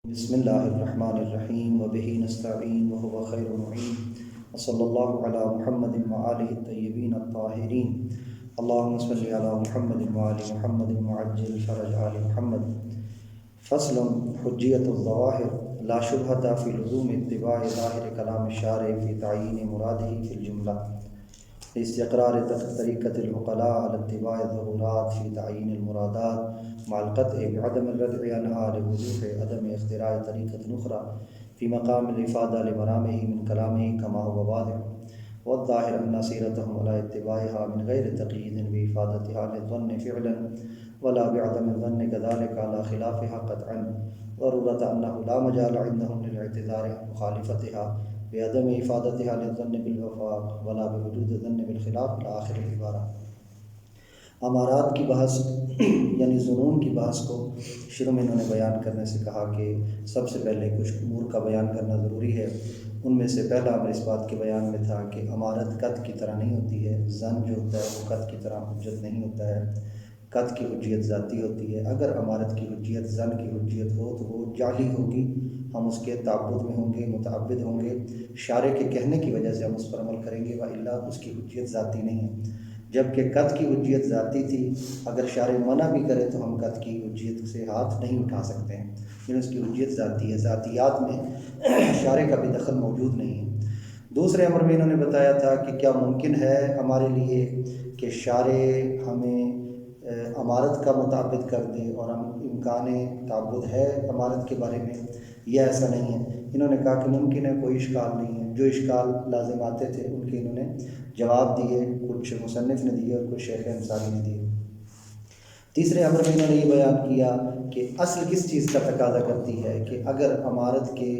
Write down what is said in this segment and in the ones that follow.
بسم اللہ الرحمن الرحیم وبہ نستعین وهو خیر معین وصلی اللہ علی محمد وآلہ الطیبین الطاہرین اللہم صلی علی محمد وآل محمد وعجل فرج آل محمد۔ فصل حجیت الظواہر لا شبہۃ فی لزوم اتباع ظاہر کلام الشارع فی تعیین مرادہ فی الجملہ استقرار طریقۃ العقلاء علی اتباع الضرورات فی تعیین المرادات مع القطع بعدم الردع عنها لوضوح عدم اختراع طریقۃ اخرى فی مقام الافادہ لمرامہ من کلامہ کما هو واضح والظاہر ان سیرتهم علی اتباعها من غیر تقیید بافادتها للظن فعلا ولا بعدم الظن كذلك على خلافها قطعا ضرورة انه لا مجال عندهم للاعتذار عن مخالفتها بعدم افادتها للظن بالوفاق ولا بوجود الظن بالخلاف الى آخر العبارہ۔ امارات کی بحث یعنی ظنون کی بحث کو شروع میں انہوں نے بیان کرنے سے کہا کہ سب سے پہلے کچھ امور کا بیان کرنا ضروری ہے۔ ان میں سے پہلا امر اس بات کے بیان میں تھا کہ امارت قط کی طرح نہیں ہوتی ہے، ظن جو ہوتا ہے وہ قط کی طرح حجت نہیں ہوتا ہے، قط کی حجیت ذاتی ہوتی ہے۔ اگر امارت کی حجیت ظن کی حجیت ہو تو وہ جعلی ہوگی، ہم اس کے تعبد میں ہوں گے، متعبد ہوں گے، شارع کے کہنے کی وجہ سے ہم اس پر عمل کریں گے، وإلا اس کی حجیت ذاتی نہیں ہے۔ جبکہ قط کی حجیت ذاتی تھی، اگر شارع منع بھی کرے تو ہم قط کی حجیت سے ہاتھ نہیں اٹھا سکتے ہیں، یعنی اس کی حجیت ذاتی ہے، ذاتیات میں شارع کا بھی دخل موجود نہیں ہے۔ دوسرے امر میں انہوں نے بتایا تھا کہ کیا ممکن ہے ہمارے لیے کہ شارع ہمیں امارت کا مطابق کر دے اور ہم امکان تعبد ہے امارت کے بارے میں، یہ ایسا نہیں ہے۔ انہوں نے کہا کہ ممکن ہے، کوئی اشکال نہیں ہے۔ جو اشکال لازم آتے تھے ان کے انہوں نے جواب دیے، کچھ مصنف نے دیے اور کچھ شیخ انصاری نے دیے۔ تیسرے امر میں انہوں نے یہ بیان کیا کہ اصل کس چیز کا تقاضا کرتی ہے کہ اگر امارت کے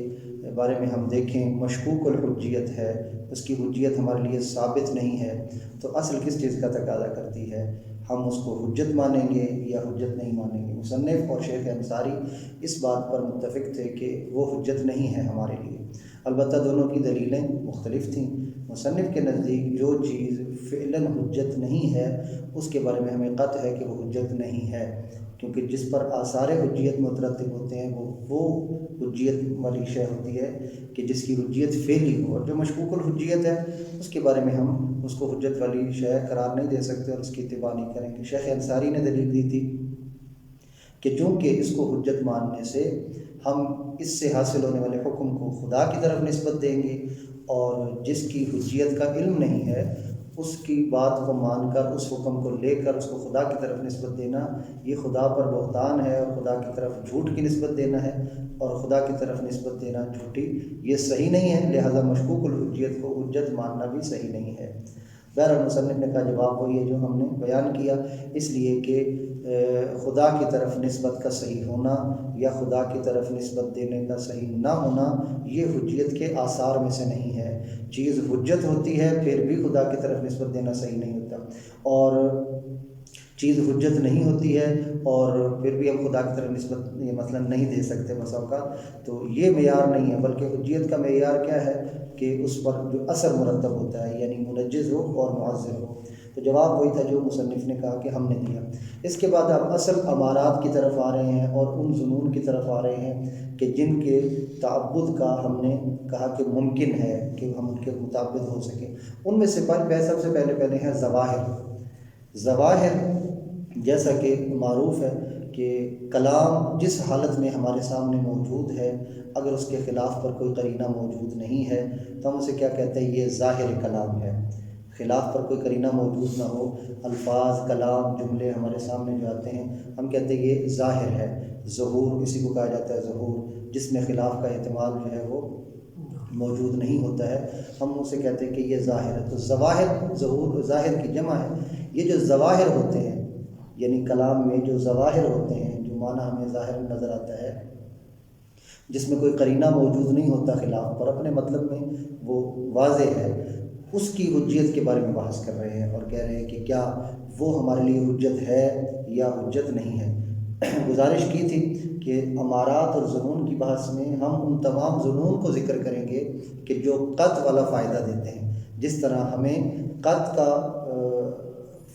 بارے میں ہم دیکھیں مشکوک الحجیت ہے، اس کی حجیت ہمارے لیے ثابت نہیں ہے، تو اصل کس چیز کا تقاضا کرتی ہے؟ ہم اس کو حجت مانیں گے یا حجت نہیں مانیں گے؟ مصنف اور شیخ انصاری اس بات پر متفق تھے کہ وہ حجت نہیں ہے ہمارے لیے، البتہ دونوں کی دلیلیں مختلف تھیں۔ مصنف کے نزدیک جو چیز فعلاً حجت نہیں ہے اس کے بارے میں ہمیں قطع ہے کہ وہ حجت نہیں ہے، کیونکہ جس پر آثار حجیت مترتب ہوتے ہیں وہ حجیت والی شے ہوتی ہے کہ جس کی حجیت فعلی ہو، اور جو مشکوک الحجیت ہے اس کے بارے میں ہم اس کو حجت والی شے قرار نہیں دے سکتے اور اس کی اتباع نہیں کریں گے۔ شیخ انصاری نے دلیل دی تھی کہ چونکہ اس کو حجت ماننے سے ہم اس سے حاصل ہونے والے حکم کو خدا کی طرف نسبت دیں گے، اور جس کی حجیت کا علم نہیں ہے اس کی بات کو مان کر، اس حکم کو لے کر اس کو خدا کی طرف نسبت دینا، یہ خدا پر بہتان ہے اور خدا کی طرف جھوٹ کی نسبت دینا ہے، اور خدا کی طرف نسبت دینا جھوٹی، یہ صحیح نہیں ہے، لہذا مشکوک الحجیت کو حجت ماننا بھی صحیح نہیں ہے۔ بہرحال مصنف نے کہا جواب وہی ہے جو ہم نے بیان کیا، اس لیے کہ خدا کی طرف نسبت کا صحیح ہونا یا خدا کی طرف نسبت دینے کا صحیح نہ ہونا یہ حجیت کے آثار میں سے نہیں ہے۔ چیز حجت ہوتی ہے پھر بھی خدا کی طرف نسبت دینا صحیح نہیں ہوتا، اور چیز حجت نہیں ہوتی ہے اور پھر بھی ہم خدا کی طرف نسبت مثلا نہیں دے سکتے بسا اوقات، تو یہ معیار نہیں ہے، بلکہ حجیت کا معیار کیا ہے کہ اس پر جو اثر مرتب ہوتا ہے، یعنی منجز ہو اور معذر ہو۔ تو جواب وہی تھا جو مصنف نے کہا کہ ہم نے دیا۔ اس کے بعد آپ اصل امارات کی طرف آ رہے ہیں اور ان ظنون کی طرف آ رہے ہیں کہ جن کے تعبد کا ہم نے کہا کہ ممکن ہے کہ ہم ان کے متعبد ہو سکیں۔ ان میں سے سب سے پہلے ہیں ظواہر۔ ظواہر جیسا کہ معروف ہے کہ کلام جس حالت میں ہمارے سامنے موجود ہے اگر اس کے خلاف پر کوئی قرینہ موجود نہیں ہے تو ہم اسے کیا کہتے ہیں؟ یہ ظاہر کلام ہے۔ خلاف پر کوئی قرینہ موجود نہ ہو، الفاظ، کلام، جملے ہمارے سامنے جو آتے ہیں ہم کہتے ہیں یہ ظاہر ہے۔ ظہور اسی کو کہا جاتا ہے، ظہور جس میں خلاف کا احتمال جو ہے وہ موجود نہیں ہوتا ہے، ہم اسے کہتے ہیں کہ یہ ظاہر ہے۔ تو ظواہر، ظہور ظاہر کی جمع ہے۔ یہ جو ظواہر ہوتے ہیں یعنی کلام میں جو ظواہر ہوتے ہیں، جو معنی ہمیں ظاہر نظر آتا ہے، جس میں کوئی قرینہ موجود نہیں ہوتا خلاف پر، اپنے مطلب میں وہ واضح ہے، اس کی حجیت کے بارے میں بحث کر رہے ہیں اور کہہ رہے ہیں کہ کیا وہ ہمارے لیے حجت ہے یا حجت نہیں ہے۔ گزارش کی تھی کہ امارات اور ظنون کی بحث میں ہم ان تمام ظنون کو ذکر کریں گے کہ جو قط والا فائدہ دیتے ہیں، جس طرح ہمیں قط کا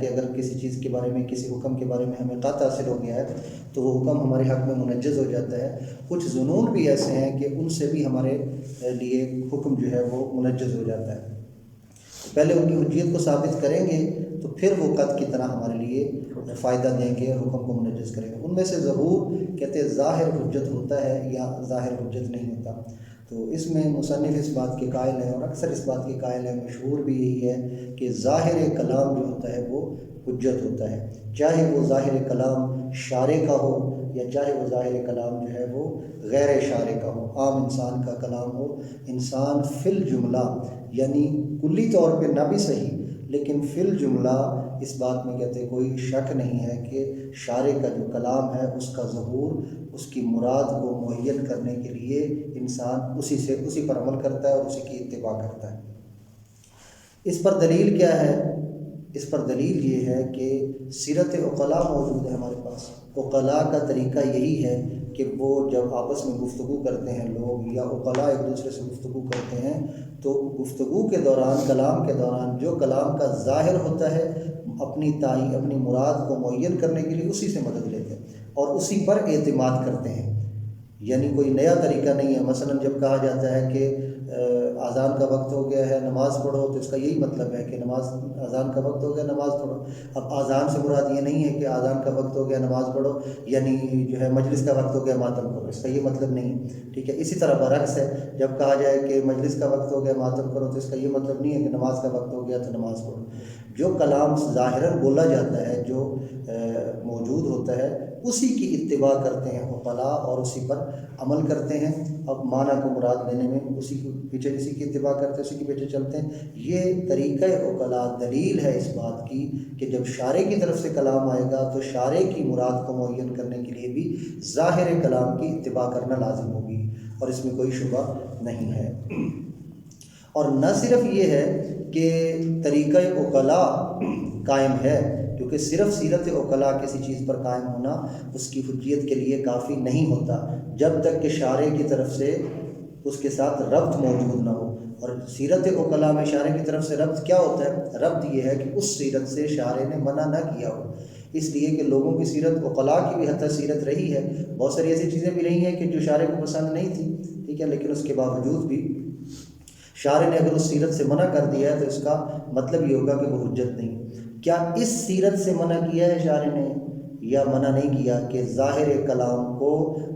کہ اگر کسی چیز کے بارے میں، کسی حکم کے بارے میں ہمیں قطع حاصل ہو گیا ہے تو وہ حکم ہمارے حق میں منجز ہو جاتا ہے۔ کچھ ظنون بھی ایسے ہیں کہ ان سے بھی ہمارے لیے حکم جو ہے وہ منجز ہو جاتا ہے۔ پہلے ان کی حجیت کو ثابت کریں گے تو پھر وہ قط کی طرح ہمارے لیے فائدہ دیں گے اور حکم کو منجز کریں گے۔ ان میں سے ظہور کہتے ہیں ظاہر حجت ہوتا ہے یا ظاہر حجت نہیں ہوتا۔ تو اس میں مصنف اس بات کے قائل ہیں اور اکثر اس بات کے قائل ہیں، مشہور بھی یہی ہے کہ ظاہر کلام جو ہوتا ہے وہ حجت ہوتا ہے، چاہے وہ ظاہر کلام شارع کا ہو یا چاہے وہ ظاہر کلام جو ہے وہ غیر شارع کا ہو، عام انسان کا کلام ہو۔ انسان فی الجملہ یعنی کلی طور پہ نہ بھی صحیح لیکن فی الجملہ اس بات میں کہتے کوئی شک نہیں ہے کہ شارع کا جو کلام ہے اس کا ظہور اس کی مراد کو معین کرنے کے لیے انسان اسی پر عمل کرتا ہے اور اسی کی اتباع کرتا ہے۔ اس پر دلیل کیا ہے؟ اس پر دلیل یہ ہے کہ سیرت عقلاء موجود ہے ہمارے پاس۔ عقلاء کا طریقہ یہی ہے کہ وہ جب آپس میں گفتگو کرتے ہیں لوگ یا عقلاء ایک دوسرے سے گفتگو کرتے ہیں تو گفتگو کے دوران، کلام کے دوران جو کلام کا ظاہر ہوتا ہے اپنی تعین، اپنی مراد کو معین کرنے کے لیے اسی سے مدد لیتے ہیں اور اسی پر اعتماد کرتے ہیں۔ یعنی کوئی نیا طریقہ نہیں ہے۔ مثلا جب کہا جاتا ہے کہ اذان کا وقت ہو گیا ہے نماز پڑھو تو اس کا یہی مطلب ہے کہ اذان کا وقت ہو گیا نماز پڑھو۔ اب اذان سے مراد یہ نہیں ہے کہ اذان کا وقت ہو گیا نماز پڑھو یعنی جو ہے مجلس کا وقت ہو گیا ماتم کرو، اس کا یہ مطلب نہیں، ٹھیک ہے۔ اسی طرح برعکس ہے، جب کہا جائے کہ مجلس کا وقت ہو گیا ماتم کرو تو اس کا یہ مطلب نہیں ہے کہ نماز کا وقت ہو گیا تو نماز پڑھو۔ جو کلام ظاہراً بولا جاتا ہے، جو موجود ہوتا ہے، اسی کی اتباع کرتے ہیں عقلاء اور اسی پر عمل کرتے ہیں۔ اب معنی کو مراد لینے میں اسی کی اتباع کرتے ہیں، اسی کے پیچھے چلتے ہیں۔ یہ طریقہ عقلاء دلیل ہے اس بات کی کہ جب شارع کی طرف سے کلام آئے گا تو شارع کی مراد کو معین کرنے کے لیے بھی ظاہر کلام کی اتباع کرنا لازم ہوگی اور اس میں کوئی شبہ نہیں ہے۔ اور نہ صرف یہ ہے کہ طریقہ عقلاء قائم ہے، کیونکہ صرف سیرت عقلاء کسی چیز پر قائم ہونا اس کی حجیت کے لیے کافی نہیں ہوتا جب تک کہ شارع کی طرف سے اس کے ساتھ ربط موجود نہ ہو۔ اور سیرت عقلاء میں شارع کی طرف سے ربط کیا ہوتا ہے؟ ربط یہ ہے کہ اس سیرت سے شارع نے منع نہ کیا ہو، اس لیے کہ لوگوں کی سیرت عقلاء کی بھی حتی سیرت رہی ہے، بہت ساری ایسی چیزیں بھی رہی ہیں کہ جو شارع کو پسند نہیں تھی، ٹھیک ہے، لیکن اس کے باوجود بھی شارع نے اگر اس سیرت سے منع کر دیا ہے تو اس کا مطلب یہ ہوگا کہ وہ حجت نہیں۔ کیا اس سیرت سے منع کیا ہے شارع نے یا منع نہیں کیا کہ ظاہر کلام کو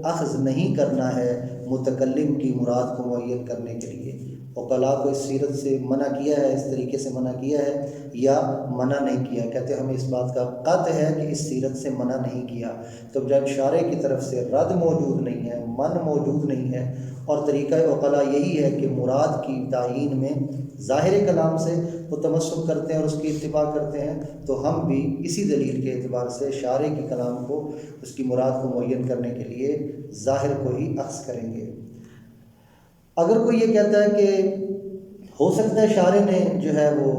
اخذ نہیں کرنا ہے متکلم کی مراد کو معین کرنے کے لیے؟ عقلاء کو اس سیرت سے منع کیا ہے، اس طریقے سے منع کیا ہے یا منع نہیں کیا؟ کہتے ہیں ہمیں اس بات کا قطع ہے کہ اس سیرت سے منع نہیں کیا۔ تو جب شارع کی طرف سے رد موجود نہیں ہے، من موجود نہیں ہے اور طریقہ عقلاء یہی ہے کہ مراد کی تعیین میں ظاہر کلام سے وہ تمسک کرتے ہیں اور اس کی اتباع کرتے ہیں، تو ہم بھی اسی دلیل کے اعتبار سے شارع کے کلام کو، اس کی مراد کو معین کرنے کے لیے ظاہر کو ہی اخذ کریں گے۔ اگر کوئی یہ کہتا ہے کہ ہو سکتا ہے شارع نے جو ہے وہ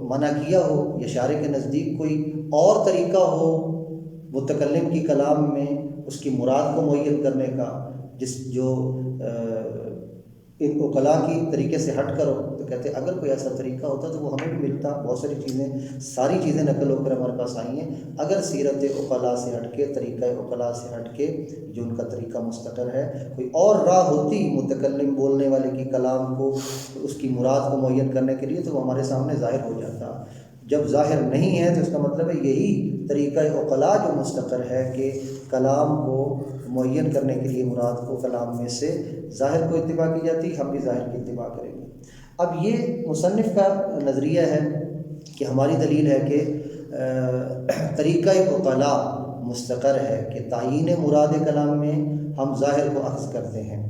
منع کیا ہو یا شارع کے نزدیک کوئی اور طریقہ ہو متکلم کی کلام میں اس کی مراد کو معین کرنے کا، جو ان عقلاء کی طریقے سے ہٹ کر ہو، تو کہتے ہیں اگر کوئی ایسا طریقہ ہوتا تو وہ ہمیں بھی ملتا۔ بہت ساری چیزیں نقل ہو کر ہمارے پاس آئی ہیں۔ اگر سیرت عقلاء سے ہٹ کے، طریقہ عقلاء سے ہٹ کے جو ان کا طریقہ مستقر ہے، کوئی اور راہ ہوتی متکلم بولنے والے کی کلام کو، اس کی مراد کو معین کرنے کے لیے، تو وہ ہمارے سامنے ظاہر ہو جاتا۔ جب ظاہر نہیں ہے تو اس کا مطلب ہے یہی طریقہ عقلاء جو مستقر ہے کہ کلام کو معین کرنے کے لیے مراد کو کلام میں سے ظاہر کو اتباع کی جاتی، ہم بھی ظاہر کی اتباع کریں گے۔ اب یہ مصنف کا نظریہ ہے کہ ہماری دلیل ہے کہ طریقہ عقلاء مستقر ہے کہ تعیین مراد کلام میں ہم ظاہر کو اخذ کرتے ہیں،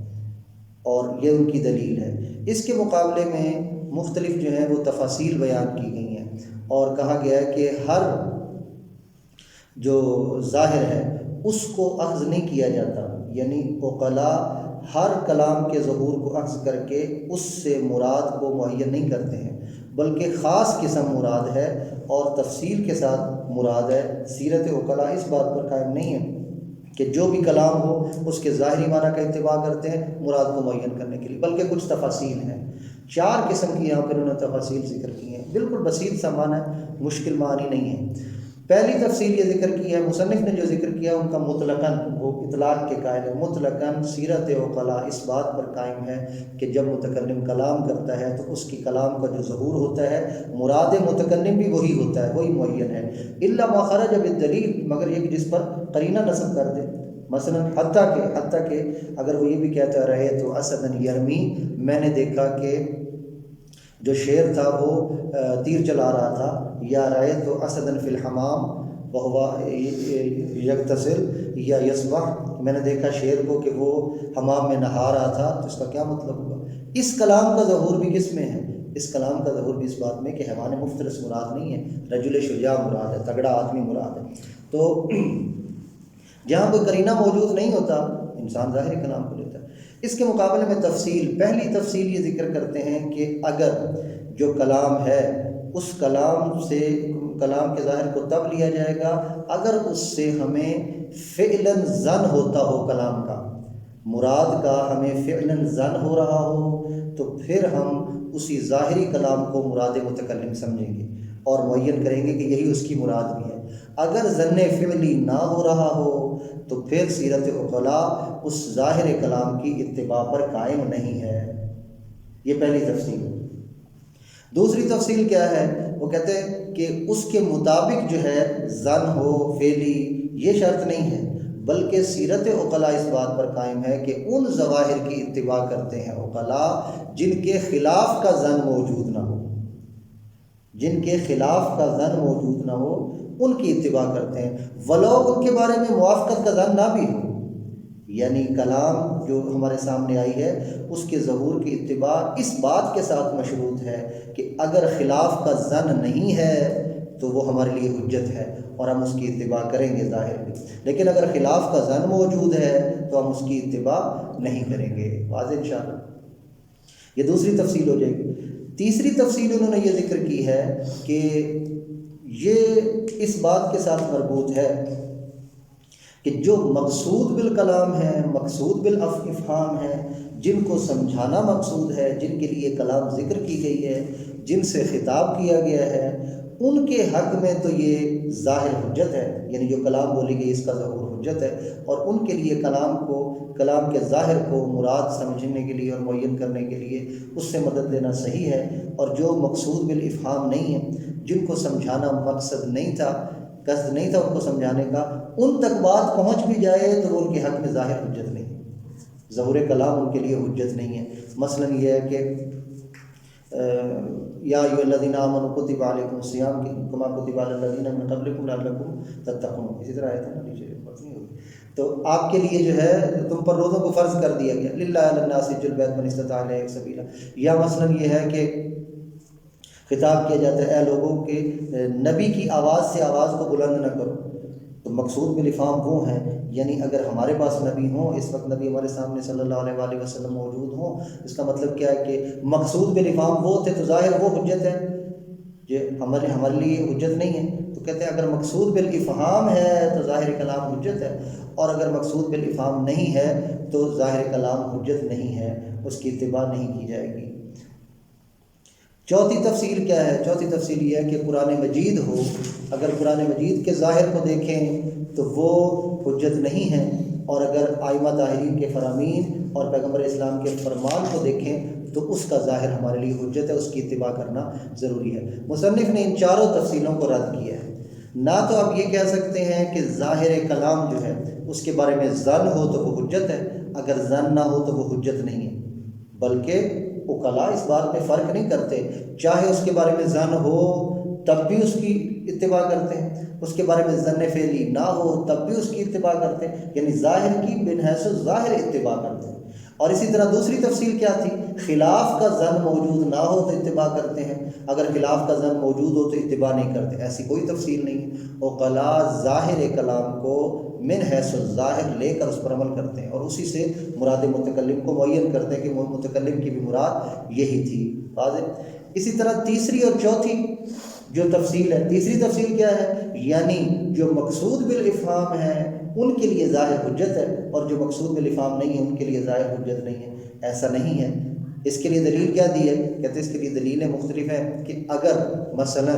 اور یہ ان کی دلیل ہے۔ اس کے مقابلے میں مختلف جو ہیں وہ تفاصیل بیان کی گئی ہیں اور کہا گیا ہے کہ ہر جو ظاہر ہے اس کو اخذ نہیں کیا جاتا، یعنی عقلاء ہر کلام کے ظہور کو اخذ کر کے اس سے مراد کو معین نہیں کرتے ہیں، بلکہ خاص قسم مراد ہے اور تفصیل کے ساتھ مراد ہے۔ سیرت عقلاء اس بات پر قائم نہیں ہے کہ جو بھی کلام ہو اس کے ظاہری معنی کا اتباع کرتے ہیں مراد کو معین کرنے کے لیے، بلکہ کچھ تفاصیل ہیں، 4 قسم کی یہاں پر انہوں نے تفاصیل ذکر کی ہیں، بالکل بسیط سا معنی ہے، مشکل معنی نہیں ہے۔ پہلی تفصیل یہ ذکر کی ہے مصنف نے، جو ذکر کیا ان کا مطلقاً، وہ اطلاق کے قائل ہے، مطلقاً سیرت عقلاء اس بات پر قائم ہے کہ جب متکلم کلام کرتا ہے تو اس کی کلام کا جو ظہور ہوتا ہے مراد متکلم بھی وہی ہوتا ہے، وہی معین ہے، الا ما خرج بالدلیل، مگر یہ کہ جس پر قرینہ نصب کر دے، مثلا حتیٰ کہ اگر وہ یہ بھی کہتا رہے تو اسدن یرمی، میں نے دیکھا کہ جو شیر تھا وہ تیر چلا رہا تھا، یا رائے تو اسدن فی الحمام وہو یغتسل یا یسبح، میں نے دیکھا شیر کو کہ وہ حمام میں نہا رہا تھا، تو اس کا کیا مطلب ہوا؟ اس کلام کا ظہور بھی کس میں ہے؟ اس کلام کا ظہور بھی اس بات میں کہ حیوان مفترس مراد نہیں ہے، رجل شجاع مراد ہے، تگڑا آدمی مراد ہے۔ تو جہاں کوئی قرینہ موجود نہیں ہوتا انسان ظاہر کلام کو لیتا ہے۔ اس کے مقابلے میں تفصیل، پہلی تفصیل یہ ذکر کرتے ہیں کہ اگر جو کلام ہے اس کلام کے ظاہر کو تب لیا جائے گا اگر اس سے ہمیں فعلاً ظن ہوتا ہو، کلام کا مراد کا ہمیں فعلاً ظن ہو رہا ہو، تو پھر ہم اسی ظاہری کلام کو مراد متکلم سمجھیں گے اور معین کریں گے کہ یہی اس کی مراد بھی ہے۔ اگر ظن فعلی نہ ہو رہا ہو تو پھر سیرت عقلاء اس ظاہر کلام کی اتباع پر قائم نہیں ہے۔ یہ پہلی تفصیل۔ دوسری تفصیل کیا ہے؟ وہ کہتے ہیں کہ اس کے مطابق جو ہے ظن ہو فعلی، یہ شرط نہیں ہے، بلکہ سیرت عقلاء اس بات پر قائم ہے کہ ان ظواہر کی اتباع کرتے ہیں عقلاء جن کے خلاف کا ظن موجود نہ ہو، جن کے خلاف کا ظن موجود نہ ہو ان کی اتباع کرتے ہیں، ولو ان کے بارے میں موافقت کا ظن نہ بھی ہو، یعنی کلام جو ہمارے سامنے آئی ہے اس کے ظہور کی اتباع اس بات کے ساتھ مشروط ہے کہ اگر خلاف کا ظن نہیں ہے تو وہ ہمارے لیے حجت ہے اور ہم اس کی اتباع کریں گے ظاہر میں، لیکن اگر خلاف کا ظن موجود ہے تو ہم اس کی اتباع نہیں کریں گے۔ واضح انشاءاللہ۔ یہ دوسری تفصیل ہو جائے گی۔ تیسری تفصیل انہوں نے یہ ذکر کی ہے کہ یہ اس بات کے ساتھ مربوط ہے کہ جو مقصود بالکلام ہے، مقصود بالافہام ہے، جن کو سمجھانا مقصود ہے، جن کے لیے کلام ذکر کی گئی ہے، جن سے خطاب کیا گیا ہے، ان کے حق میں تو یہ ظاہر حجت ہے، یعنی جو کلام بولی گئی اس کا ظہور حجت ہے، اور ان کے لیے کلام کے ظاہر کو مراد سمجھنے کے لیے اور معین کرنے کے لیے اس سے مدد لینا صحیح ہے۔ اور جو مقصود بالافہام نہیں ہے، جن کو سمجھانا مقصد نہیں تھا، قصد نہیں تھا ان کو سمجھانے کا، ان تک بات پہنچ بھی جائے تو ان کے حق میں ظاہر حجت نہیں، ظہور کلام ان کے لیے حجت نہیں ہے۔ مثلا یہ ہے کہ یا ایھا الذین آمنوا کتب علیکم الصیام کما کتب علی الذین من قبلکم لعلکم تتقون، اسی طرح آیت ہے نا نیچے بات نہیں ہوگی، تو آپ کے لیے جو ہے تم پر روزوں کو فرض کر دیا گیا، للہ علی الناس حج البیت من استطاع الیہ سبیلا۔ یا مثلا یہ ہے کہ خطاب کیا جاتا ہے اے لوگوں کے نبی کی آواز سے آواز کو بلند نہ کرو، تو مقصود بالافہام وہ ہیں، یعنی اگر ہمارے پاس نبی ہوں، اس وقت نبی ہمارے سامنے صلی اللہ علیہ وآلہ وسلم موجود ہوں، اس کا مطلب کیا ہے کہ مقصود بالافہام وہ تھے تو ظاہر وہ حجت ہے، یہ ہمارے لیے حجت نہیں ہے۔ تو کہتے ہیں اگر مقصود بالافہام ہے تو ظاہر کلام حجت ہے، اور اگر مقصود بالافہام نہیں ہے تو ظاہر کلام حجت نہیں ہے، اس کی اتباع نہیں کی جائے گی۔ چوتھی تفصیل کیا ہے؟ چوتھی تفصیل یہ ہے کہ قرآن مجید ہو، اگر قرآن مجید کے ظاہر کو دیکھیں تو وہ حجت نہیں ہے، اور اگر ائمہ طاہرین کے فرامین اور پیغمبر اسلام کے فرمان کو دیکھیں تو اس کا ظاہر ہمارے لیے حجت ہے، اس کی اتباع کرنا ضروری ہے۔ مصنف نے ان چاروں تفصیلوں کو رد کیا ہے۔ نہ تو آپ یہ کہہ سکتے ہیں کہ ظاہر کلام جو ہے اس کے بارے میں ظن ہو تو وہ حجت ہے، اگر ظن نہ ہو تو وہ حجت نہیں ہے، بلکہ عقلاء اس بات میں فرق نہیں کرتے، چاہے اس کے بارے میں ظن ہو تب بھی اس کی اتباع کرتے ہیں، اس کے بارے میں ظن فعلی نہ ہو تب بھی اس کی اتباع کرتے ہیں، یعنی ظاہر کی بن حیث ظاہر اتباع کرتے ہیں۔ اور اسی طرح دوسری تفصیل کیا تھی؟ خلاف کا ظن موجود نہ ہو تو اتباع کرتے ہیں، اگر خلاف کا ظن موجود ہو تو اتباع نہیں کرتے، ایسی کوئی تفصیل نہیں ہے۔ عقلاء ظاہر کلام کو من حیث الظاہر لے کر اس پر عمل کرتے ہیں، اور اسی سے مراد متکلم کو معین کرتے ہیں کہ متکلم کی بھی مراد یہی تھی۔ واضح۔ اسی طرح تیسری اور چوتھی جو تفصیل ہے، تیسری تفصیل کیا ہے؟ یعنی جو مقصود بالافہام ہے ان کے لیے ظاہر حجت ہے، اور جو مقصود بالافہام نہیں ہے ان کے لیے ظاہر حجت نہیں ہے۔ ایسا نہیں ہے۔ اس کے لیے دلیل کیا دی ہے؟ کہتے ہیں اس کے لیے دلیلیں مختلف ہیں کہ اگر مثلا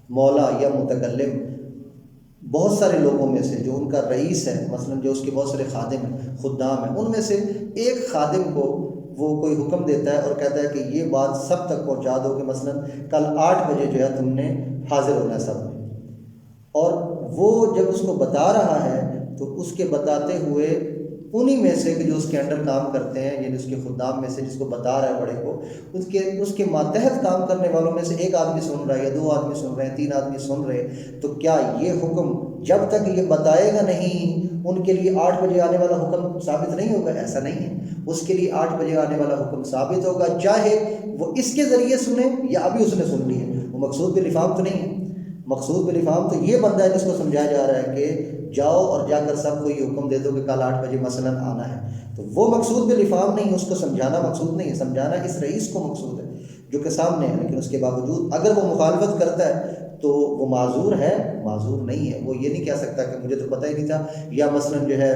مولا یا متکلم بہت سارے لوگوں میں سے جو ان کا رئیس ہے، مثلا جو اس کے بہت سارے خادم ہیں، خدام ہیں، ان میں سے ایک خادم کو وہ کوئی حکم دیتا ہے اور کہتا ہے کہ یہ بات سب تک پہنچا دو کہ مثلا کل 8 بجے جو ہے تم نے حاضر ہونا ہے سب نے، اور وہ جب اس کو بتا رہا ہے تو اس کے بتاتے ہوئے انہی میں سے کہ جو اس کے انڈر کام کرتے ہیں، یعنی اس کے خدام میں سے جس کو بتا رہا ہے بڑے کو، اس کے ماتحت کام کرنے والوں میں سے ایک آدمی سن رہا ہے یا 2 آدمی سن رہے ہیں، 3 آدمی سن رہے ہیں، تو کیا یہ حکم جب تک یہ بتائے گا نہیں ان کے لیے 8 بجے آنے والا حکم ثابت نہیں ہوگا؟ ایسا نہیں ہے۔ اس کے لیے 8 بجے آنے والا حکم ثابت ہوگا، چاہے وہ اس کے ذریعے سنے یا ابھی اس نے سن لی ہے۔ وہ مقصود بالافہام تو نہیں ہے۔ مقصود بالافہام تو یہ بندہ ہے جس کو سمجھایا جا رہا ہے کہ جاؤ اور جا کر سب کو یہ حکم دے دو کہ کل 8 بجے مثلا آنا ہے، تو وہ مقصود بالافہام نہیں، اس کو سمجھانا مقصود نہیں ہے۔ سمجھانا اس رئیس کو مقصود ہے جو کہ سامنے ہے، لیکن اس کے باوجود اگر وہ مخالفت کرتا ہے تو وہ معذور ہے؟ معذور نہیں ہے۔ وہ یہ نہیں کہہ سکتا کہ مجھے تو پتہ ہی نہیں تھا، یا مثلا جو ہے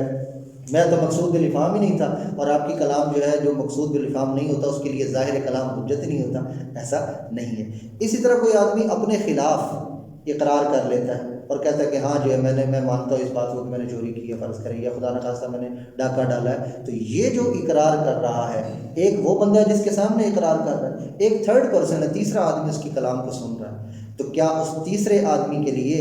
میں تو مقصود بالافہام ہی نہیں تھا، اور آپ کی کلام جو ہے جو مقصود بالافہام نہیں ہوتا اس کے لیے ظاہر کلام حجت ہی نہیں ہوتا۔ ایسا نہیں ہے۔ اسی طرح کوئی آدمی اپنے خلاف اقرار کر لیتا ہے اور کہتا ہے کہ ہاں جو ہے میں مانتا ہوں اس بات کو کہ میں نے چوری کی ہے، فرض کریں، یا خدا نخواستہ میں نے ڈاکہ ڈالا ہے، تو یہ جو اقرار کر رہا ہے، ایک وہ بندہ ہے جس کے سامنے اقرار کر رہا ہے، ایک تھرڈ پرسن ہے، تیسرا آدمی اس کی کلام کو سن رہا ہے، تو کیا اس تیسرے آدمی کے لیے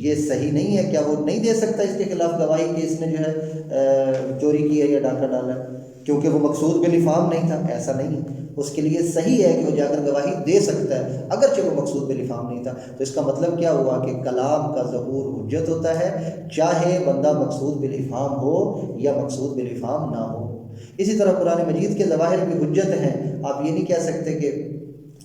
یہ صحیح نہیں ہے؟ کیا وہ نہیں دے سکتا اس کے خلاف گواہی کہ اس نے جو ہے چوری کی ہے یا ڈاکہ ڈالا ہے، کیونکہ وہ مقصود بالافہام نہیں تھا؟ ایسا نہیں ہے۔ اس کے لیے صحیح ہے کہ وہ جا کر گواہی دے سکتا ہے اگرچہ وہ مقصود بالافہام نہیں تھا۔ تو اس کا مطلب کیا ہوا کہ کلام کا ظہور حجت ہوتا ہے، چاہے بندہ مقصود بالافہام ہو یا مقصود بالافہام نہ ہو۔ اسی طرح قرآن مجید کے ظواہر بھی حجت ہیں۔ آپ یہ نہیں کہہ سکتے کہ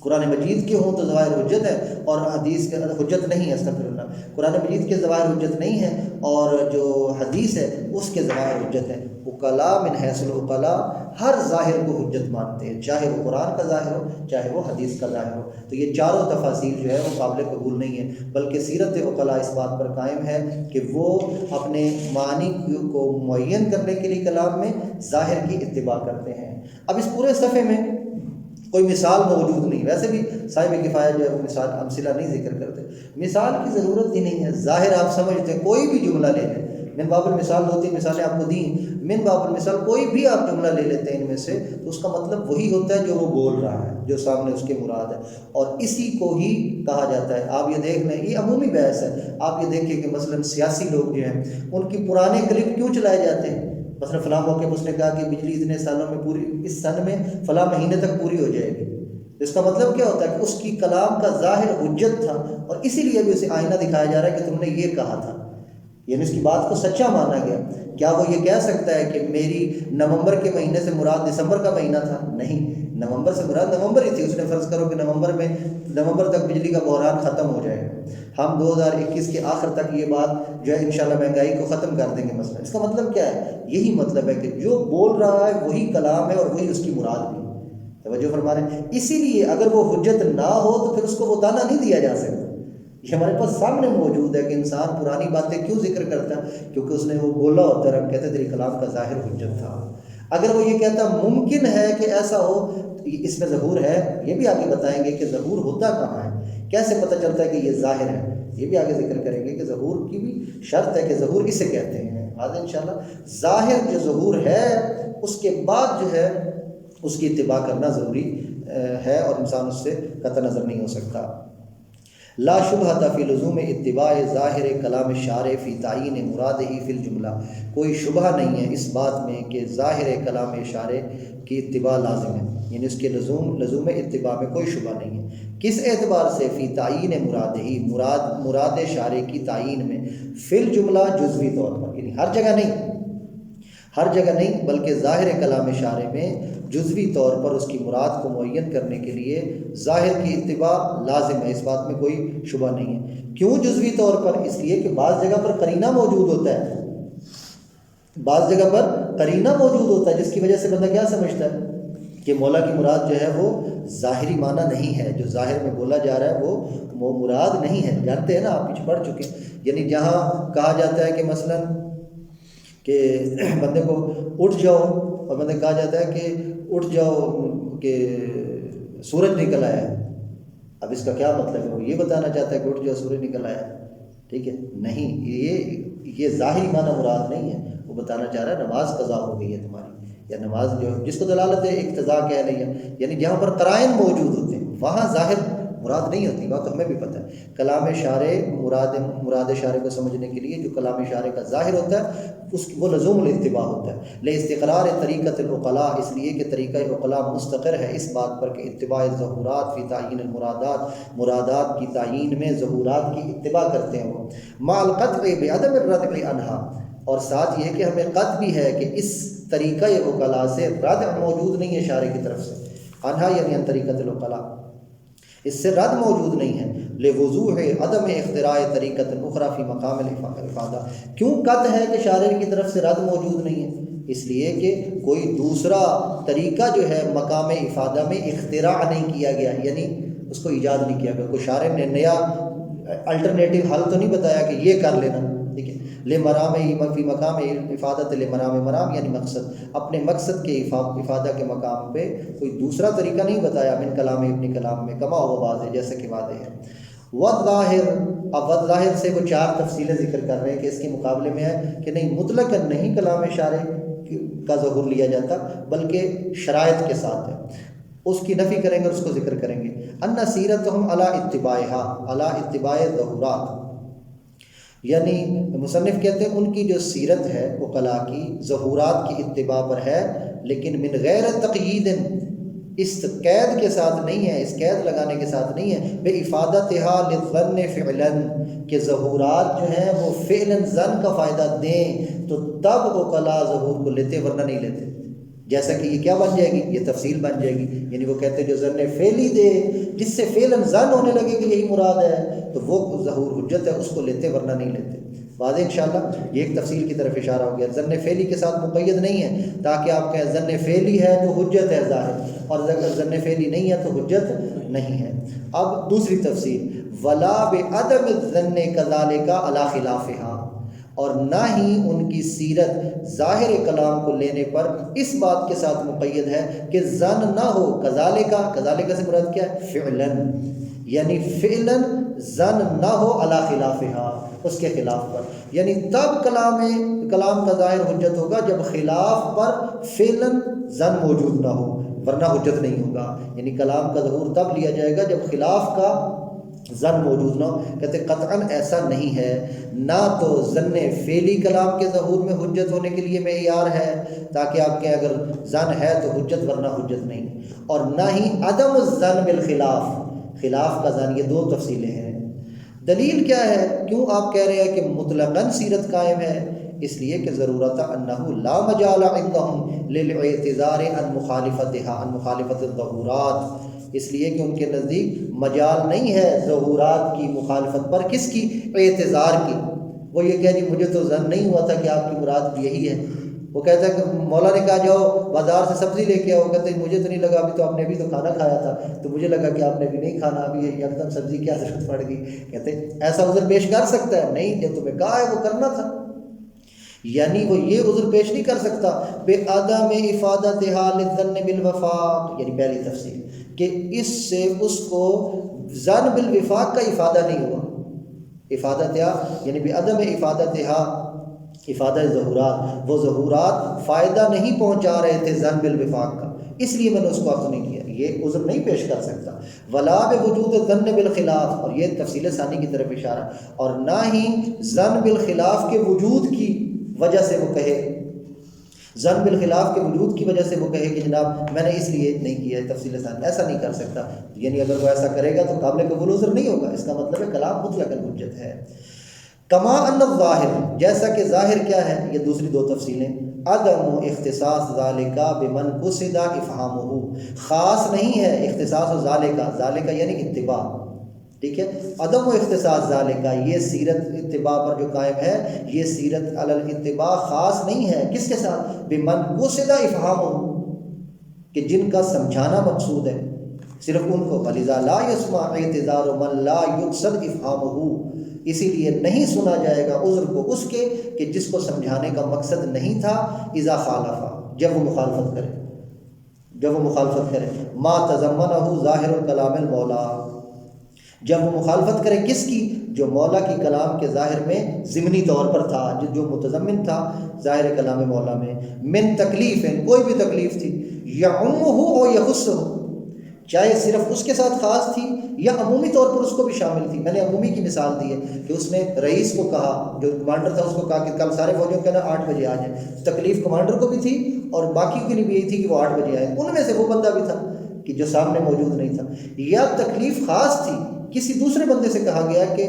قرآن مجید کے ہوں تو ظواہر حجت ہے اور حدیث کے حجت نہیں ہے۔ استغفر اللہ، قرآن مجید کے ظواہر حجت نہیں ہے اور جو حدیث ہے اس کے ظواہر حجت ہے۔ عقلاء من حیث العقلاء ہر ظاہر کو حجت مانتے ہیں، چاہے وہ قرآن کا ظاہر ہو چاہے وہ حدیث کا ظاہر ہو۔ تو یہ چاروں تفاصیل جو ہے وہ قابل قبول نہیں ہے، بلکہ سیرت عقلاء اس بات پر قائم ہے کہ وہ اپنے معنی کو معین کرنے کے لیے کلام میں ظاہر کی اتباع کرتے ہیں۔ اب اس پورے صفحے میں کوئی مثال موجود نہیں، ویسے بھی صاحب کفایہ جو ہے وہ مثال امثلہ نہیں ذکر کرتے، مثال کی ضرورت ہی نہیں ہے۔ ظاہر آپ سمجھتے ہیں، کوئی بھی جملہ لے لیں، من باب المثال 2-3 مثالیں آپ کو دیں، من باب المثال کوئی بھی آپ جملہ لے لیتے ہیں ان میں سے، تو اس کا مطلب وہی ہوتا ہے جو وہ بول رہا ہے، جو سامنے اس کے مراد ہے، اور اسی کو ہی کہا جاتا ہے۔ آپ یہ دیکھ لیں، یہ عمومی بحث ہے، آپ یہ دیکھیں کہ مثلا سیاسی لوگ جو ہیں ان کی پرانے کلپ کیوں چلائے جاتے ہیں؟ مثلا فلاں موقع پر اس نے کہا کہ بجلی اتنے سالوں میں پوری، اس سن میں فلاں مہینے تک پوری ہو جائے گی۔ اس کا مطلب کیا ہوتا ہے کہ اس کی کلام کا ظاہر حجت تھا، اور اسی لیے بھی اسے آئینہ دکھایا جا رہا ہے کہ تم نے یہ کہا تھا، یعنی اس کی بات کو سچا مانا گیا۔ کیا وہ یہ کہہ سکتا ہے کہ میری نومبر کے مہینے سے مراد دسمبر کا مہینہ تھا؟ نہیں، نومبر سے مراد نومبر ہی تھی۔ اس نے فرض کرو کہ نومبر تک بجلی کا بحران ختم ہو جائے گا، ہم 2021 کے آخر تک یہ بات جو ہے انشاءاللہ مہنگائی کو ختم کر دیں گے مثلا۔ اس کا مطلب کیا ہے؟ یہی مطلب ہے کہ جو بول رہا ہے وہی کلام ہے اور وہی اس کی مراد بھی۔ توجہ فرما رہے ہیں؟ اسی لیے اگر وہ حجت نہ ہو تو پھر اس کو وہ دانہ نہیں دیا جا سکتا۔ یہ ہمارے پاس سامنے موجود ہے کہ انسان پرانی باتیں کیوں ذکر کرتا ہے؟ کیونکہ اس نے وہ بولا ہوتا ہے، ہم کہتے ہیں تیری کلام کا ظاہر حجت تھا۔ اگر وہ یہ کہتا ممکن ہے کہ ایسا ہو، تو اس میں ظہور ہے، یہ بھی آگے بتائیں گے کہ ظہور ہوتا کہاں ہے، کیسے پتہ چلتا ہے کہ یہ ظاہر ہے، یہ بھی آگے ذکر کریں گے کہ ظہور کی بھی شرط ہے کہ ظہور اسے کہتے ہیں۔ آج انشاءاللہ ظاہر جو ظہور ہے اس کے بعد جو ہے اس کی اتباع کرنا ضروری ہے، اور انسان اس سے قطع نظر نہیں ہو سکتا۔ لا شبہۃ فی لزوم اتباع ظاہر کلام شارع فی تعین مرادہ فی الجملہ، کوئی شبہ نہیں ہے اس بات میں کہ ظاہر کلام شارع کی اتباع لازم ہے، یعنی اس کے لزوم اتباع میں کوئی شبہ نہیں ہے۔ کس اعتبار سے؟ فی تعین مرادہ، مراد شارع کی تعین میں، فی الجملہ جزوی طور پر، یعنی ہر جگہ نہیں بلکہ ظاہر کلام شارع میں جزوی طور پر اس کی مراد کو معین کرنے کے لیے ظاہر کی اتباع لازم ہے، اس بات میں کوئی شبہ نہیں ہے۔ کیوں جزوی طور پر؟ اس لیے کہ بعض جگہ پر قرینہ موجود ہوتا ہے، بعض جگہ پر قرینہ موجود ہوتا ہے جس کی وجہ سے بندہ کیا سمجھتا ہے کہ مولا کی مراد جو ہے وہ ظاہری معنی نہیں ہے، جو ظاہر میں بولا جا رہا ہے وہ مراد نہیں ہے۔ جانتے ہیں نا، آپ پیچھے پڑھ چکے ہیں، یعنی جہاں کہا جاتا ہے کہ مثلا کہ بندے کو اٹھ جاؤ، اور بندے کہا جاتا ہے کہ اٹھ جاؤ کہ سورج نکل آیا ہے، اب اس کا کیا مطلب ہے؟ وہ یہ بتانا چاہتا ہے کہ اٹھ جاؤ سورج نکل آیا ہے، ٹھیک ہے؟ نہیں، یہ ظاہری معنی مراد نہیں ہے، وہ بتانا چاہ رہا ہے نماز قضا ہو گئی ہے تمہاری، یا نماز جو جس کو دلالت ہے اقتضاء کہہ رہی ہے، یعنی جہاں پر قرائن موجود ہوتے ہیں وہاں ظاہر مراد نہیں ہوتی، بات ہمیں بھی پتہ ہے۔ کلام شارع مراد شارع کو سمجھنے کے لیے جو کلام شارع کا ظاہر ہوتا ہے وہ لزوم الاتباع ہوتا ہے، لاستقرار طریقۃ العقلاء، اس لیے کہ طریقہ عقلاء مستقر ہے اس بات پر کہ اتباع الظہورات فی تعیین المرادات، مرادات کی تعیین میں ظہورات کی اتباع کرتے ہیں وہ، مع القطع بعدم الردع عنہا، اور ساتھ یہ کہ ہمیں قطع بھی ہے کہ اس طریقہ عقلاء سے ردع موجود نہیں ہے شارع کی طرف سے، عنہا یعنی ان طریقۃ العقلاء، اس سے رد موجود نہیں ہے، لوضوح عدم اختراع طریقۃ اخرى فی مقام الافادہ، کیوں قطع ہے کہ شارع کی طرف سے رد موجود نہیں ہے؟ اس لیے کہ کوئی دوسرا طریقہ جو ہے مقام افادہ میں اختراع نہیں کیا گیا، یعنی اس کو ایجاد نہیں کیا گیا، کوئی شارع نے نیا الٹرنیٹیو حل تو نہیں بتایا کہ یہ کر لینا، ٹھیک ہے؟ لمرام فی مقام افادت، لمرام مرام یعنی مقصد، اپنے مقصد کے افادہ کے مقام پہ کوئی دوسرا طریقہ نہیں بتایا، من کلام ابن کلام میں، کما ہوا واضح جیسا کہ واضح ہے۔ والظاہر، اب والظاہر سے وہ 4 تفصیلیں ذکر کر رہے ہیں کہ اس کے مقابلے میں ہے کہ نہیں مطلق نہیں کلام شارع کا ظہور لیا جاتا بلکہ شرائط کے ساتھ ہے، اس کی نفی کریں گے اور اس کو ذکر کریں گے۔ ان سیرتہم علی اتباعها، علی اتباع ظہورات، یعنی مصنف کہتے ہیں ان کی جو سیرت ہے عقلاء کی ظہورات کی اتباع پر ہے، لیکن من غیر تقیید، اس قید کے ساتھ نہیں ہے، اس قید لگانے کے ساتھ نہیں ہے، بے افادتها للظن فعلا، کہ ظہورات جو ہیں وہ فعلا ظن کا فائدہ دیں تو تب عقلاء ظہور کو لیتے، ورنہ نہیں لیتے۔ جیسا کہ یہ کیا بن جائے گی، یہ تفصیل بن جائے گی، یعنی وہ کہتے ہیں جو ظن فعلی دے، جس سے فعلاً ظن ہونے لگے کہ یہی مراد ہے تو وہ ظہور حجت ہے، اس کو لیتے ورنہ نہیں لیتے۔ واضح انشاءاللہ، یہ ایک تفصیل کی طرف اشارہ ہو گیا، ظن فعلی کے ساتھ مقید نہیں ہے تاکہ آپ کہیں ظن فعلی ہے تو حجت ہے ظاہر، اور اگر ظن فعلی نہیں ہے تو حجت نہیں ہے۔ اب دوسری تفصیل، ولا بعدم الظن کذالک علی خلافها، اور نہ ہی ان کی سیرت ظاہر کلام کو لینے پر اس بات کے ساتھ مقید ہے کہ ظن نہ ہو، کذالک، کذالک سے مراد کیا ہے؟ فعلاً، یعنی فعلاً ظن نہ ہو علی خلافها، اس کے خلاف پر، یعنی تب کلام کا ظاہر حجت ہوگا جب خلاف پر فعلاً ظن موجود نہ ہو، ورنہ حجت نہیں ہوگا۔ یعنی کلام کا ظہور تب لیا جائے گا جب خلاف کا ظن موجود نہ ہو۔ کہتے قطعاً ایسا نہیں ہے، نہ تو ظن فعلی کلام کے ظہور میں حجت ہونے کے لیے معیار ہے تاکہ آپ کے اگر ظن ہے تو حجت ورنہ حجت نہیں، اور نہ ہی عدم الظن بالخلاف، خلاف کا ظن، یہ 2 تفصیلیں ہیں۔ دلیل کیا ہے؟ کیوں آپ کہہ رہے ہیں کہ مطلقاً سیرت قائم ہے؟ اس لیے کہ ضرورت انہ لا مجال عندهم للاعتذار عن مخالفتها، عن مخالفت الظہورات، اس لیے کہ ان کے نزدیک مجال نہیں ہے ظہورات کی مخالفت پر، کس کی؟ اعتذار کی۔ وہ یہ کہہ جی مجھے تو ظن نہیں ہوا تھا کہ آپ کی مراد یہی ہے۔ وہ کہتا ہے کہ مولا نے کہا جاؤ بازار سے سبزی لے کے آؤ، کہتے ہیں مجھے تو نہیں لگا، ابھی تو آپ نے بھی تو کھانا کھایا تھا، تو مجھے لگا کہ آپ نے بھی نہیں کھانا، ابھی یکدم سبزی کیا ضرورت پڑ گئی۔ کہتے ہیں ایسا عذر پیش کر سکتا ہے؟ نہیں، جو تمہیں کہا ہے وہ کرنا تھا، یعنی وہ یہ عذر پیش نہیں کر سکتا۔ بے عدم افادتها للظن بالوفاق، یعنی پہلی تفصیل کہ اس سے اس کو ظن بالوفاق کا افادہ نہیں ہوا، افادتها یعنی بے عدم افادتها، افادہ ظہورات، وہ ظہورات فائدہ نہیں پہنچا رہے تھے ظن بالوفاق کا، اس لیے میں نے اس کو عرض نہیں کیا، یہ عذر نہیں پیش کر سکتا۔ ولا بوجود ظن بالخلاف، اور یہ تفصیل ثانی کی طرف اشارہ، اور نہ ہی ظن بالخلاف کے وجود کی وجہ سے وہ کہے، ظن بالخلاف کے وجود کی وجہ سے وہ کہے کہ جناب میں نے اس لیے نہیں کیا ہے، تفصیل ثانی ایسا نہیں کر سکتا، یعنی اگر وہ ایسا کرے گا تو قابل قبول عذر نہیں ہوگا، اس کا مطلب ہے کلام مطلق حجت ہے۔ کما ان الظاہر، جیسا کہ ظاہر کیا ہے، یہ دوسری 2 تفصیلیں، عدم اختصاص ذالک بمن قصد افہامہ، خاص نہیں ہے اختصاص ذالک، ذالک یعنی اتباع، ٹھیک ہے، عدم و اختصاص ذالک، یہ سیرت اتباع پر جو قائم ہے، یہ سیرت علی الاتباع خاص نہیں ہے، کس کے ساتھ؟ بمن قصد افہامہ، کہ جن کا سمجھانا مقصود ہے، صرف ان کو. وَلِذَا لَا يُسْمَعُ اعْتِذَارُ مَنْ لَا يُقْصَدْ إِفْهَامُهُ، اسی لیے نہیں سنا جائے گا عذر کو اس کے کہ جس کو سمجھانے کا مقصد نہیں تھا. اذا خالفا، جب وہ مخالفت کرے، ما تضمنہ ظاہر الکلام المولا، جب وہ مخالفت کرے کس کی؟ جو مولا کی کلام کے ظاہر میں ضمنی طور پر تھا، جو متضمن تھا ظاہر کلام مولا میں. من تکلیف، کوئی بھی تکلیف تھی، یعمہ او یخصہ، چاہے صرف اس کے ساتھ خاص تھی یا عمومی طور پر اس کو بھی شامل تھی. میں نے عمومی کی مثال دی ہے کہ اس نے رئیس کو کہا، جو کمانڈر تھا اس کو کہا کہ کل سارے فوجیوں کے نا 8 بجے آ جائیں. تکلیف کمانڈر کو بھی تھی اور باقی کے لیے بھی یہی تھی کہ وہ 8 بجے آئے. ان میں سے وہ بندہ بھی تھا کہ جو سامنے موجود نہیں تھا. یا تکلیف خاص تھی، کسی دوسرے بندے سے کہا گیا کہ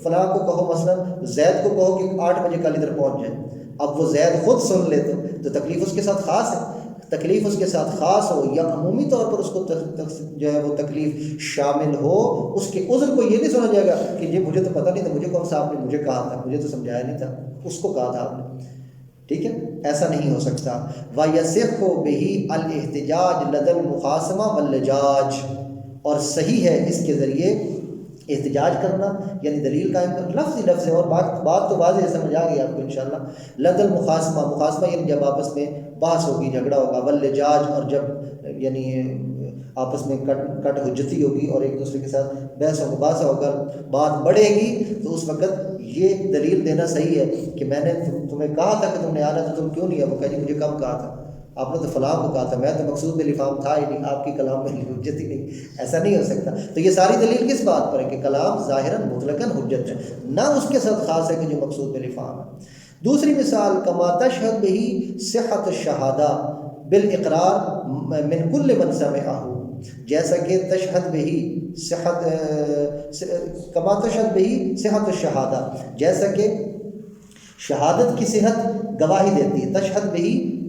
فلاں کو کہو، مثلا زید کو کہو کہ 8 بجے کل ادھر پہنچ جائے. اب وہ زید خود سن لے تو تکلیف اس کے ساتھ خاص ہے. تکلیف اس کے ساتھ خاص ہو یا عمومی طور پر اس کو جو ہے وہ تکلیف شامل ہو، اس کے عذر کو یہ نہیں سنا جائے گا کہ یہ مجھے تو پتہ نہیں تھا، مجھے کون صاحب نے مجھے کہا تھا، مجھے تو سمجھایا نہیں تھا، اس کو کہا تھا آپ نے. ٹھیک ہے، ایسا نہیں ہو سکتا. وَيَصِحُّ بِهِ الْاحْتِجَاجُ لَدَى الْمُخَاصَمَةِ وَاللِّجَاجِ، اور صحیح ہے اس کے ذریعے احتجاج کرنا، یعنی دلیل قائم کرنا. لفظ ہے اور بات تو واضح سمجھ آ گئی آپ کو انشاءاللہ. لد المخاصمہ، مخاصمہ یعنی جب آپس میں بحث ہوگی، جھگڑا ہوگا. واللجاج، اور جب یعنی آپس میں کٹ حجتی ہوگی اور ایک دوسرے کے ساتھ بحث ہوگا، بحث ہوگا، بات بڑھے گی، تو اس وقت یہ دلیل دینا صحیح ہے کہ میں نے تمہیں کہا تھا کہ تم نے آنا، تو تم کیوں نہیں آئے؟ وہ کہا جی مجھے کب کہا تھا، آپ نے تو فلاں کو کہا تھا، میں تو مقصود بالافہام تھا ہی نہیں، آپ کی کلام میں حجت ہی نہیں. ایسا نہیں ہو سکتا. تو یہ ساری دلیل کس بات پر ہے کہ کلام ظاہراً مطلقاً حجت ہے، نہ اس کے ساتھ خاص ہے کہ جو مقصود بالافہام ہے. دوسری مثال، کما تشہد بہ صحت الشہادہ بالاقرار من کل من سمعہ، جیسا کہ تشہد بہ صحت کما تشہد بہ صحت الشہادہ، جیسا کہ شہادت کی صحت گواہی دیتی ہے.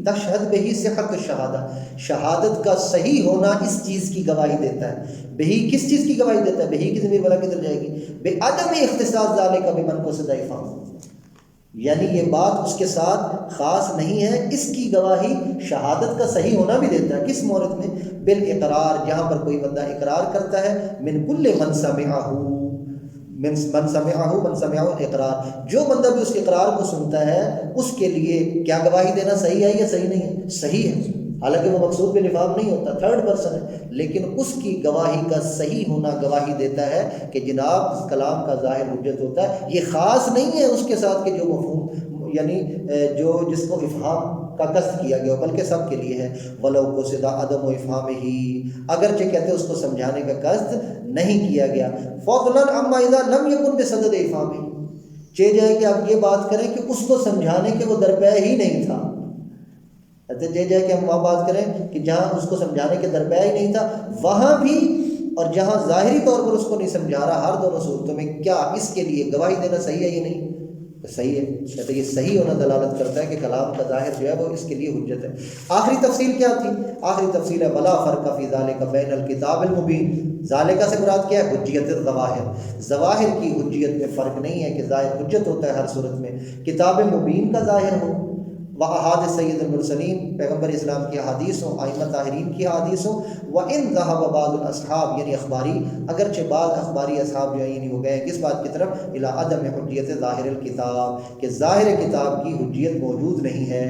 تشہد بہی صحت الشہادہ، شہادت کا صحیح ہونا اس چیز کی گواہی دیتا ہے. بہی کس چیز کی گواہی دیتا ہے؟ بہی کی ضمیر والا کدھر جائے گی؟ بے عدم اختصاص ذالک بمن قصد افہام، یعنی یہ بات اس کے ساتھ خاص نہیں ہے، اس کی گواہی شہادت کا صحیح ہونا بھی دیتا ہے. کس مورد میں؟ بالاقرار، جہاں پر کوئی بندہ اقرار کرتا ہے. من کل من سمعہ، من سمعہ اقرار، جو بندہ بھی اس اقرار کو سنتا ہے اس کے لیے کیا گواہی دینا صحیح ہے یا صحیح نہیں ہے؟ صحیح ہے. حالانکہ وہ مقصود بالافہام نہیں ہوتا، تھرڈ پرسن ہے، لیکن اس کی گواہی کا صحیح ہونا گواہی دیتا ہے کہ جناب کلام کا ظاہر حجت ہوتا ہے. یہ خاص نہیں ہے اس کے ساتھ کہ جو مفہوم یعنی جو جس کو افہام کا قصد کیا گیا، بلکہ سب کے لیے ہے. ولو قصد عدم افہامہ، اگرچہ کہتے اس کو سمجھانے کا قصد نہیں کیا گیا. فضلا عما اذا لم يكن بصدد افہامہ، چاہے جائے کہ آپ یہ بات کریں کہ اس کو سمجھانے کے وہ درپے ہی نہیں تھا. چاہے جائے کہ ہم وہاں بات کریں کہ جہاں اس کو سمجھانے کے درپے ہی نہیں تھا، وہاں بھی اور جہاں ظاہری طور پر اس کو نہیں سمجھا رہا، ہر دونوں صورتوں میں کیا اس کے لیے گواہی دینا صحیح ہے یا نہیں؟ صحیح ہے. کہتے یہ صحیح ہونا دلالت کرتا ہے کہ کلام کا ظاہر جو ہے وہ اس کے لیے حجت ہے. آخری تفصیل کیا تھی؟ آخری تفصیل ہے ولا فرق فی ذالک بین الکتاب المبین. ذالکہ سے مراد کیا ہے؟ حجیت الظواہر، ظواہر کی حجیت میں فرق نہیں ہے کہ ظاہر حجت ہوتا ہے ہر صورت میں، کتاب مبین کا ظاہر ہو. وأحادیث سید المرسلین، پیغمبر اسلام کی احادیث ہوں، ائمہ طاہرین کی احادیث ہوں. وإن ذهب بعض الاصحاب، یعنی اخباری، اگرچہ بعض اخباری اصحاب جو ہیں یعنی وہ گئے کس بات کی طرف؟ الی عدم حجیت ظاہر الکتاب، کہ ظاہر کتاب کی حجیت موجود نہیں ہے.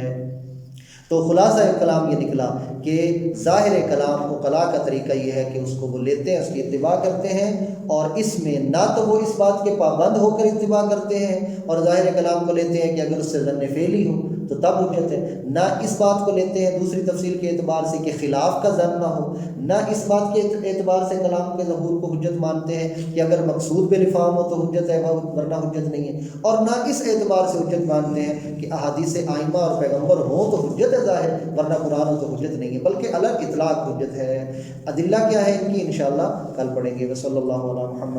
تو خلاصہ کلام یہ نکلا کہ ظاہر کلام کو قلا کا طریقہ یہ ہے کہ اس کو وہ لیتے ہیں، اس کی اتباع کرتے ہیں، اور اس میں نہ تو وہ اس بات کے پابند ہو کر اتباع کرتے ہیں، اور ظاہر کلام کو لیتے ہیں کہ اگر اس سے ظن فعلی ہو تو تب حجت ہے. نہ اس بات کو لیتے ہیں دوسری تفصیل کے اعتبار سے کہ خلاف کا ظن نہ ہو، نہ اس بات کے اعتبار سے کلام کے ظہور کو حجت مانتے ہیں کہ اگر مقصود بالافہام ہو تو حجت ہے ورنہ حجت نہیں ہے، اور نہ اس اعتبار سے حجت مانتے ہیں کہ احادیث ائمہ اور پیغمبر ہوں تو حجت ہے ظاہر، ورنہ قرآن ہو تو حجت نہیں ہے، بلکہ الگ اطلاق حجت ہے. ادلہ کیا ہے ان کی انشاءاللہ کل پڑھیں گے. وصلی اللہ علی محمد.